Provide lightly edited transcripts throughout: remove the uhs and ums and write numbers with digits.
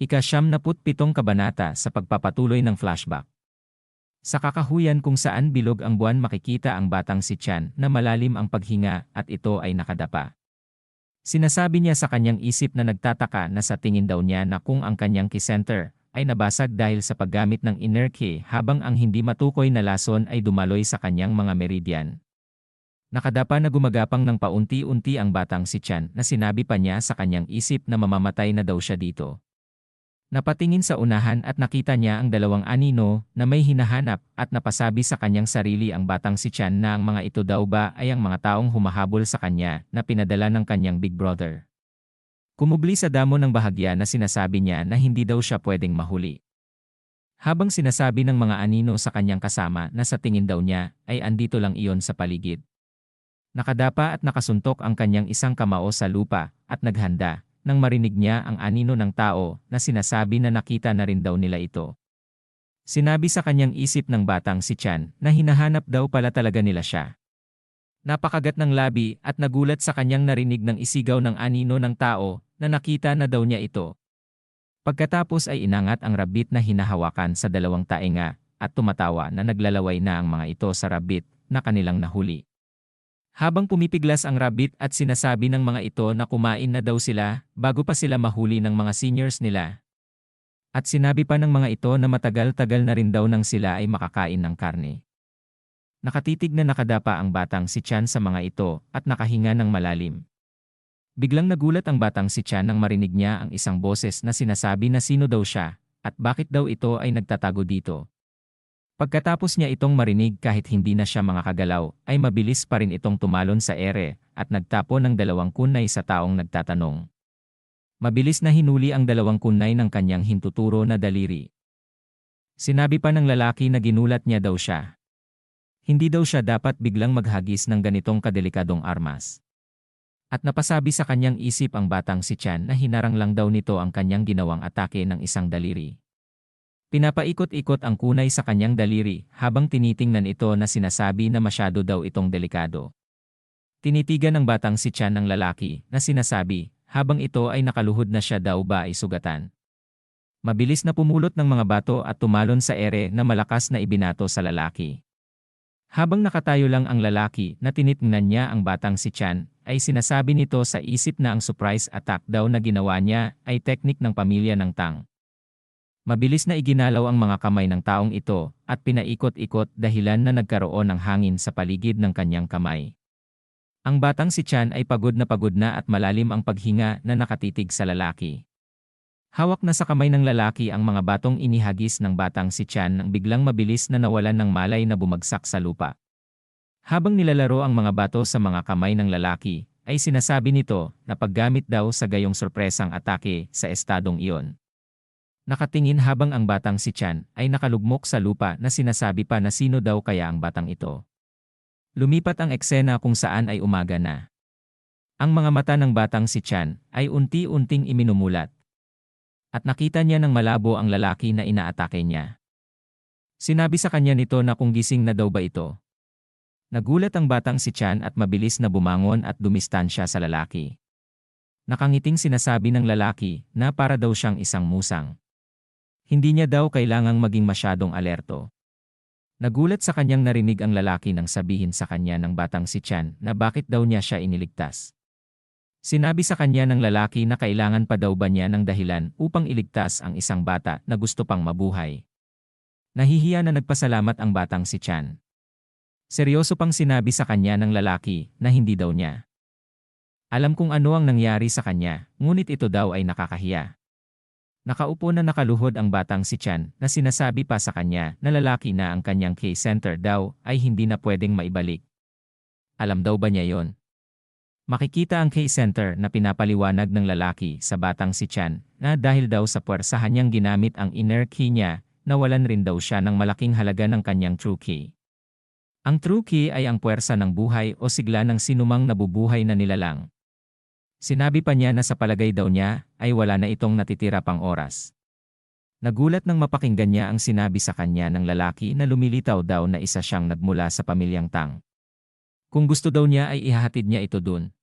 Ika-siyam-na-put-pitong kabanata sa pagpapatuloy ng flashback. Sa kakahuyan kung saan bilog ang buwan makikita ang batang si Chan na malalim ang paghinga at ito ay nakadapa. Sinasabi niya sa kanyang isip na nagtataka na sa tingin daw niya na kung ang kanyang key center ay nabasag dahil sa paggamit ng inner key habang ang hindi matukoy na lason ay dumaloy sa kanyang mga meridian. Nakadapa na gumagapang ng paunti-unti ang batang si Chan na sinabi pa niya sa kanyang isip na mamamatay na daw siya dito. Napatingin sa unahan at nakita niya ang dalawang anino na may hinahanap at napasabi sa kanyang sarili ang batang si Chan na ang mga ito daw ba ay ang mga taong humahabol sa kanya na pinadala ng kanyang big brother. Kumubli sa damo ng bahagya na sinasabi niya na hindi daw siya pwedeng mahuli. Habang sinasabi ng mga anino sa kanyang kasama na sa tingin daw niya ay andito lang iyon sa paligid. Nakadapa at nakasuntok ang kanyang isang kamao sa lupa at naghanda nang marinig niya ang anino ng tao na sinasabi na nakita na rin daw nila ito. Sinabi sa kanyang isip ng batang si Chan na hinahanap daw pala talaga nila siya. Napakagat ng labi at nagulat sa kanyang narinig ng isigaw ng anino ng tao na nakita na daw niya ito. Pagkatapos ay inangat ang rabbit na hinahawakan sa dalawang tainga at tumatawa na naglalaway na ang mga ito sa rabbit na kanilang nahuli. Habang pumipiglas ang rabbit at sinasabi ng mga ito na kumain na daw sila bago pa sila mahuli ng mga seniors nila. At sinabi pa ng mga ito na matagal-tagal na rin daw nang sila ay makakain ng karne. Nakatitig na nakadapa ang batang si Chan sa mga ito at nakahinga ng malalim. Biglang nagulat ang batang si Chan nang marinig niya ang isang boses na sinasabi na sino daw siya at bakit daw ito ay nagtatago dito. Pagkatapos niya itong marinig kahit hindi na siya makakagalaw, ay mabilis pa rin itong tumalon sa ere at nagtapo ng dalawang kunay sa taong nagtatanong. Mabilis na hinuli ang dalawang kunay ng kanyang hintuturo na daliri. Sinabi pa ng lalaki na ginulat niya daw siya. Hindi daw siya dapat biglang maghagis ng ganitong kadelikadong armas. At napasabi sa kanyang isip ang batang si Chan na hinarang lang daw nito ang kanyang ginawang atake ng isang daliri. Pinapaikot-ikot ang kunay sa kanyang daliri habang tinitingnan ito na sinasabi na masyado daw itong delikado. Tinitigan ng batang si Chan ng lalaki na sinasabi habang ito ay nakaluhod na siya daw ba ay sugatan. Mabilis na pumulot ng mga bato at tumalon sa ere na malakas na ibinato sa lalaki. Habang nakatayo lang ang lalaki na tinitingnan niya ang batang si Chan, ay sinasabi nito sa isip na ang surprise attack daw na ginawa niya ay teknik ng pamilya ng Tang. Mabilis na iginalaw ang mga kamay ng taong ito at pinaikot-ikot dahilan na nagkaroon ng hangin sa paligid ng kanyang kamay. Ang batang si Chan ay pagod na at malalim ang paghinga na nakatitig sa lalaki. Hawak na sa kamay ng lalaki ang mga batong inihagis ng batang si Chan nang biglang mabilis na nawalan ng malay na bumagsak sa lupa. Habang nilalaro ang mga bato sa mga kamay ng lalaki, ay sinasabi nito na paggamit daw sa gayong sorpresang atake sa estadong iyon. Nakatingin habang ang batang si Chan ay nakalugmok sa lupa na sinasabi pa na sino daw kaya ang batang ito. Lumipat ang eksena kung saan ay umaga na. Ang mga mata ng batang si Chan ay unti-unting iminumulat. At nakita niya ng malabo ang lalaki na inaatake niya. Sinabi sa kanya nito na kung gising na daw ba ito. Nagulat ang batang si Chan at mabilis na bumangon at dumistansya sa lalaki. Nakangiting sinasabi ng lalaki na para daw siyang isang musang. Hindi niya daw kailangang maging masyadong alerto. Nagulat sa kanyang narinig ang lalaki nang sabihin sa kanya ng batang si Chan na bakit daw niya siya iniligtas. Sinabi sa kanya ng lalaki na kailangan pa daw ba niya ng dahilan upang iligtas ang isang bata na gusto pang mabuhay. Nahihiya na nagpasalamat ang batang si Chan. Seryoso pang sinabi sa kanya ng lalaki na hindi daw niya alam kung ano ang nangyari sa kanya, ngunit ito daw ay nakakahiya. Nakaupo na nakaluhod ang batang si Chan na sinasabi pa sa kanya na lalaki na ang kanyang key center daw ay hindi na pwedeng maibalik. Alam daw ba niya yon? Makikita ang key center na pinapaliwanag ng lalaki sa batang si Chan na dahil daw sa puwersahan niyang ginamit ang inner key niya, nawalan rin daw siya ng malaking halaga ng kanyang true key. Ang true key ay ang puwersa ng buhay o sigla ng sinumang nabubuhay na nilalang. Sinabi pa niya na sa palagay daw niya ay wala na itong natitira pang oras. Nagulat nang mapakinggan niya ang sinabi sa kanya ng lalaki na lumilitaw daw na isa siyang nagmula sa pamilyang Tang. Kung gusto daw niya ay ihahatid niya ito dun.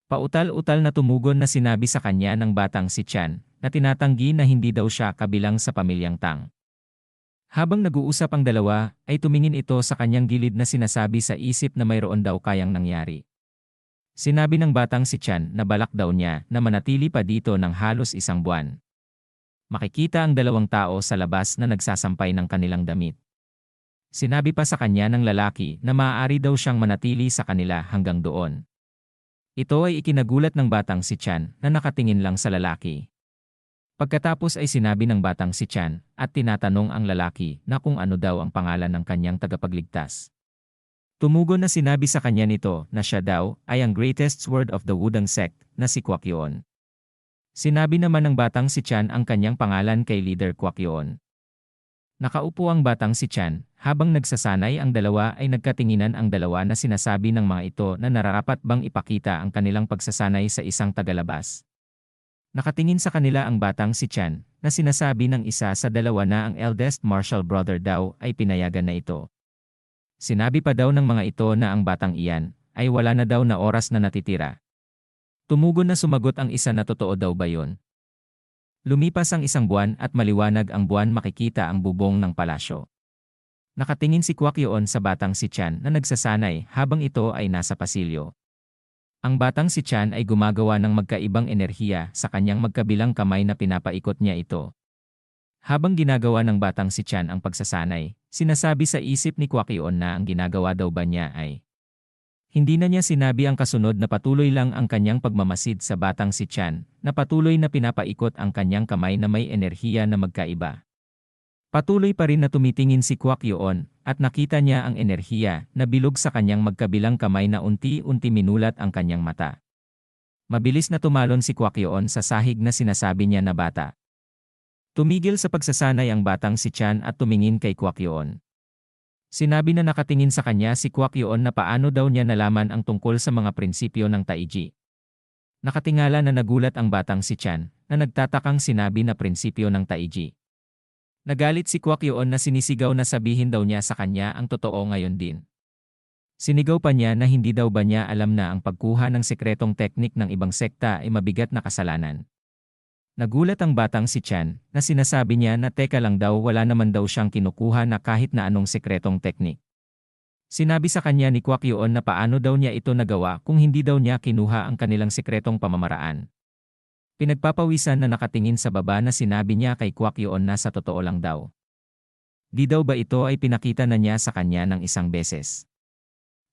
Pautal-utal na tumugon na sinabi sa kanya ng batang si Chan na tinatanggi na hindi daw siya kabilang sa pamilyang Tang. Habang nag-uusap ang dalawa, ay tumingin ito sa kanyang gilid na sinasabi sa isip na mayroon daw kayang nangyari. Sinabi ng batang si Chan na balak daw niya na manatili pa dito ng halos 1 buwan. Makikita ang 2 tao sa labas na nagsasampay ng kanilang damit. Sinabi pa sa kanya ng lalaki na maaari daw siyang manatili sa kanila hanggang doon. Ito ay ikinagulat ng batang si Chan na nakatingin lang sa lalaki. Pagkatapos ay sinabi ng batang si Chan at tinatanong ang lalaki na kung ano daw ang pangalan ng kanyang tagapagligtas. Tumugon na sinabi sa kanya nito na siya daw ay ang greatest sword of the Wudang sect na si Kwakyon. Sinabi naman ng batang si Chan ang kanyang pangalan kay Leader Kwakyon. Nakaupo ang batang si Chan, habang nagsasanay ang dalawa ay nagkatinginan ang dalawa na sinasabi ng mga ito na nararapat bang ipakita ang kanilang pagsasanay sa isang tagalabas. Nakatingin sa kanila ang batang si Chan, na sinasabi ng isa sa dalawa na ang eldest martial brother daw ay pinayagan na ito. Sinabi pa daw ng mga ito na ang batang iyan ay wala na daw na oras na natitira. Tumugon na sumagot ang isa na totoo daw ba yun? Lumipas ang 1 buwan at maliwanag ang buwan makikita ang bubong ng palasyo. Nakatingin si Kwakyon sa batang si Chan na nagsasanay habang ito ay nasa pasilyo. Ang batang si Chan ay gumagawa ng magkaibang enerhiya sa kanyang magkabilang kamay na pinapaikot niya ito. Habang ginagawa ng batang si Chan ang pagsasanay, sinasabi sa isip ni Kwakyon na ang ginagawa daw ba niya ay hindi na niya sinabi ang kasunod na patuloy lang ang kanyang pagmamasid sa batang si Chan, na patuloy na pinapaikot ang kanyang kamay na may enerhiya na magkaiba. Patuloy pa rin na tumitingin si Kwakyon, at nakita niya ang enerhiya na bilog sa kanyang magkabilang kamay na unti-unti minulat ang kanyang mata. Mabilis na tumalon si Kwakyon sa sahig na sinasabi niya na bata. Tumigil sa pagsasanay ang batang si Chan at tumingin kay Kwakyon. Sinabi na nakatingin sa kanya si Kwakyon na paano daw niya nalaman ang tungkol sa mga prinsipyo ng Taiji. Nakatingala na nagulat ang batang si Chan na nagtatakang sinabi na prinsipyo ng Taiji. Nagalit si Kwakyon na sinisigaw na sabihin daw niya sa kanya ang totoo ngayon din. Sinigaw pa niya na hindi daw ba niya alam na ang pagkuha ng sekretong teknik ng ibang sekta ay mabigat na kasalanan. Nagulat ang batang si Chan na sinasabi niya na teka lang daw wala naman daw siyang kinukuha na kahit na anong sekretong teknik. Sinabi sa kanya ni Kwakyon na paano daw niya ito nagawa kung hindi daw niya kinuha ang kanilang sekretong pamamaraan. Pinagpapawisan na nakatingin sa baba na sinabi niya kay Kwakyon na sa totoo lang daw. Di daw ba ito ay pinakita na niya sa kanya ng 1 beses?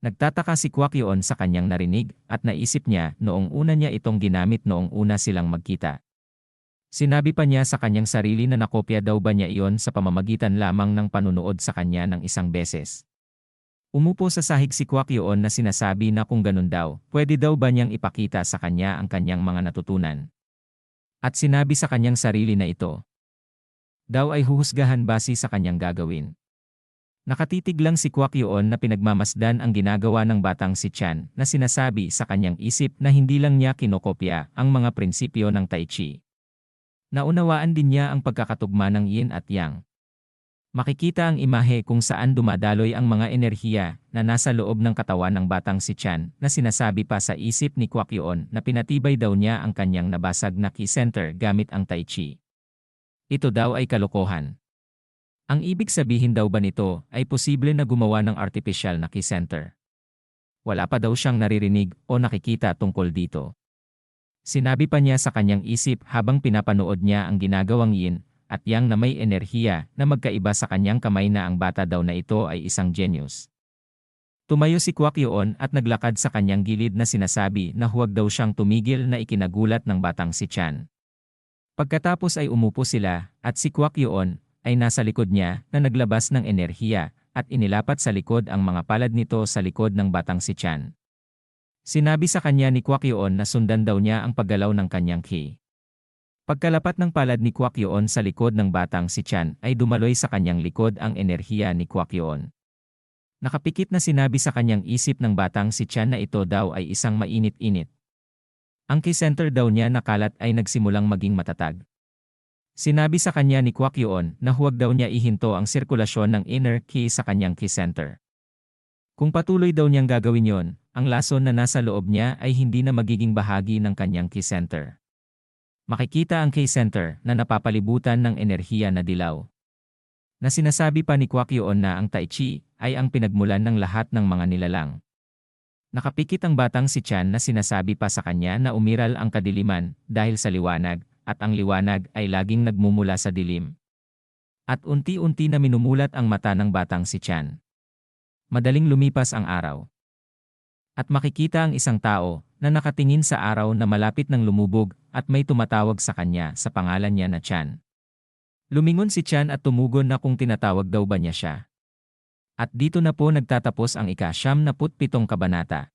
Nagtataka si Kwakyon sa kanyang narinig at naisip niya noong una niya itong ginamit noong una silang magkita. Sinabi pa niya sa kanyang sarili na nakopya daw ba niya iyon sa pamamagitan lamang ng panunood sa kanya ng 1 beses. Umupo sa sahig si Kwakyon na sinasabi na kung ganun daw, pwede daw ba niyang ipakita sa kanya ang kanyang mga natutunan. At sinabi sa kanyang sarili na ito daw ay huhusgahan base sa kanyang gagawin. Nakatitig lang si Kwakyon na pinagmamasdan ang ginagawa ng batang si Chan na sinasabi sa kanyang isip na hindi lang niya kinokopya ang mga prinsipyo ng Tai Chi. Naunawaan din niya ang pagkakatugma ng yin at yang. Makikita ang imahe kung saan dumadaloy ang mga enerhiya na nasa loob ng katawan ng batang si Chan na sinasabi pa sa isip ni Kwakyon na pinatibay daw niya ang kanyang nabasag na ki center gamit ang Tai Chi. Ito daw ay kalokohan. Ang ibig sabihin daw ba nito ay posible na gumawa ng artificial na ki center? Wala pa daw siyang naririnig o nakikita tungkol dito. Sinabi pa niya sa kanyang isip habang pinapanood niya ang ginagawang yin at yang na may enerhiya na magkaiba sa kanyang kamay na ang bata daw na ito ay isang genius. Tumayo si Kwakyon at naglakad sa kanyang gilid na sinasabi na huwag daw siyang tumigil na ikinagulat ng batang si Chan. Pagkatapos ay umupo sila at si Kwakyon ay nasa likod niya na naglabas ng enerhiya at inilapat sa likod ang mga palad nito sa likod ng batang si Chan. Sinabi sa kanya ni Kwakyon na sundan daw niya ang paggalaw ng kanyang ki. Pagkalapat ng palad ni Kwakyon sa likod ng batang si Chan ay dumaloy sa kanyang likod ang enerhiya ni Kwakyon. Nakapikit na sinabi sa kanyang isip ng batang si Chan na ito daw ay isang mainit-init. Ang ki center daw niya na kalat ay nagsimulang maging matatag. Sinabi sa kanya ni Kwakyon na huwag daw niya ihinto ang sirkulasyon ng inner ki sa kanyang ki center. Kung patuloy daw niyang gagawin yon, ang lason na nasa loob niya ay hindi na magiging bahagi ng kanyang ki center. Makikita ang K-center na napapalibutan ng enerhiya na dilaw. Na sinasabi pa ni Kwakyoon na ang Tai Chi ay ang pinagmulan ng lahat ng mga nilalang. Nakapikit ang batang si Chan na sinasabi pa sa kanya na umiral ang kadiliman dahil sa liwanag, at ang liwanag ay laging nagmumula sa dilim. At unti-unti na minumulat ang mata ng batang si Chan. Madaling lumipas ang araw. At makikita ang isang tao na nakatingin sa araw na malapit ng lumubog at may tumatawag sa kanya sa pangalan niya na Chan. Lumingon si Chan at tumugon na kung tinatawag daw ba niya siya. At dito na po nagtatapos ang ika-97 kabanata.